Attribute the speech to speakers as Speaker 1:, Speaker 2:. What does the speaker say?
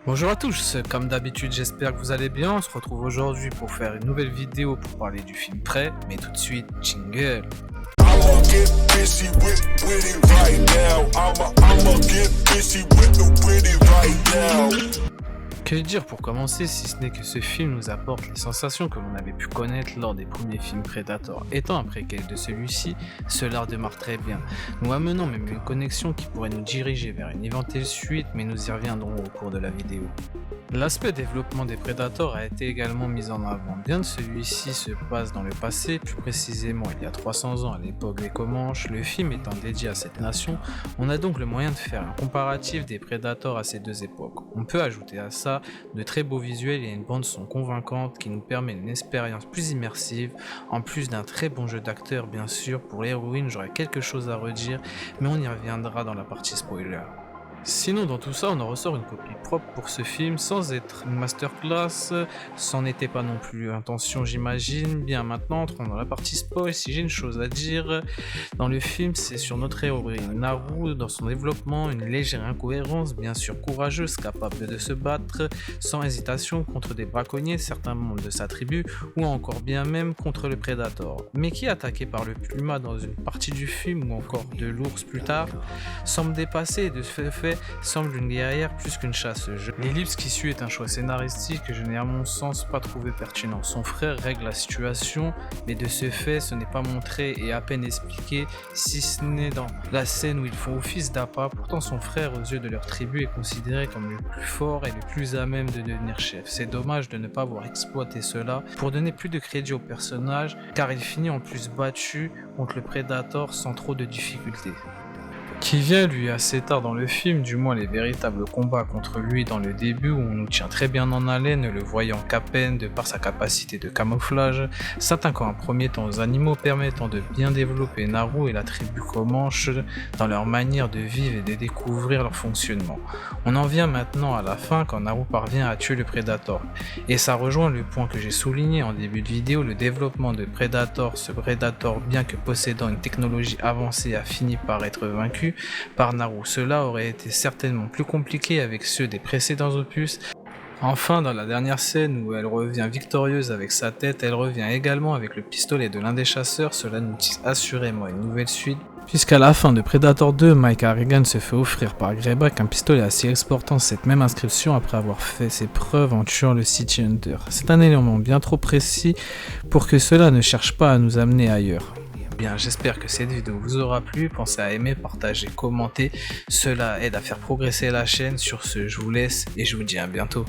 Speaker 1: Bonjour à tous, comme d'habitude j'espère que vous allez bien, on se retrouve aujourd'hui pour faire une nouvelle vidéo pour parler du film Prêt, mais tout de suite, jingle.
Speaker 2: I'ma get busy with it right now. I'ma get busy with it right now.
Speaker 1: Que dire pour commencer si ce n'est que ce film nous apporte les sensations que l'on avait pu connaître lors des premiers films Predator. Étant un préquel de celui-ci, cela démarre très bien, nous amenant même une connexion qui pourrait nous diriger vers une éventuelle suite, mais nous y reviendrons au cours de la vidéo. L'aspect développement des Predators a été également mis en avant. Bien que celui-ci se passe dans le passé, plus précisément il y a 300 ans à l'époque des Comanches, le film étant dédié à cette nation, on a donc le moyen de faire un comparatif des Predators à ces deux époques. On peut ajouter à ça de très beaux visuels et une bande son convaincante qui nous permet une expérience plus immersive, en plus d'un très bon jeu d'acteur bien sûr. Pour l'héroïne j'aurais quelque chose à redire, mais on y reviendra dans la partie spoiler. Sinon dans tout ça on en ressort une copie propre pour ce film sans être une masterclass, c'en n'était pas non plus l'intention j'imagine. Bien maintenant entrons dans la partie spoil. Si j'ai une chose à dire dans le film, c'est sur notre héroïne Naru, dans son développement, une légère incohérence, bien sûr courageuse, capable de se battre sans hésitation contre des braconniers, certains membres de sa tribu, ou encore bien même contre le Predator, mais qui attaqué par le puma dans une partie du film ou encore de l'ours plus tard, semble dépassée et de ce fait semble une guerrière plus qu'une chasseuse. L'ellipse qui suit est un choix scénaristique que je n'ai à mon sens pas trouvé pertinent. Son frère règle la situation, mais de ce fait ce n'est pas montré et à peine expliqué, si ce n'est dans la scène où ils font office d'appât. Pourtant son frère aux yeux de leur tribu est considéré comme le plus fort et le plus à même de devenir chef. C'est dommage de ne pas avoir exploité cela pour donner plus de crédit au personnage, car il finit en plus battu contre le Predator sans trop de difficultés. Qui vient lui assez tard dans le film, du moins les véritables combats contre lui dans le début où on nous tient très bien en haleine, le voyant qu'à peine de par sa capacité de camouflage, s'attaquant en premier temps aux animaux, permettant de bien développer Naru et la tribu Comanche dans leur manière de vivre et de découvrir leur fonctionnement. On en vient maintenant à la fin quand Naru parvient à tuer le Predator, et ça rejoint le point que j'ai souligné en début de vidéo, le développement de Predator. Ce Predator, bien que possédant une technologie avancée, a fini par être vaincu par Naru. Cela aurait été certainement plus compliqué avec ceux des précédents opus. Enfin, dans la dernière scène où elle revient victorieuse avec sa tête, elle revient également avec le pistolet de l'un des chasseurs. Cela nous tisse assurément une nouvelle suite, puisqu'à la fin de Predator 2, Mike Harrigan se fait offrir par Greyback un pistolet assez exportant cette même inscription après avoir fait ses preuves en tuant le City Hunter. C'est un élément bien trop précis pour que cela ne cherche pas à nous amener ailleurs. Bien, j'espère que cette vidéo vous aura plu, pensez à aimer, partager, commenter, cela aide à faire progresser la chaîne. Sur ce, je vous laisse et je vous dis à bientôt.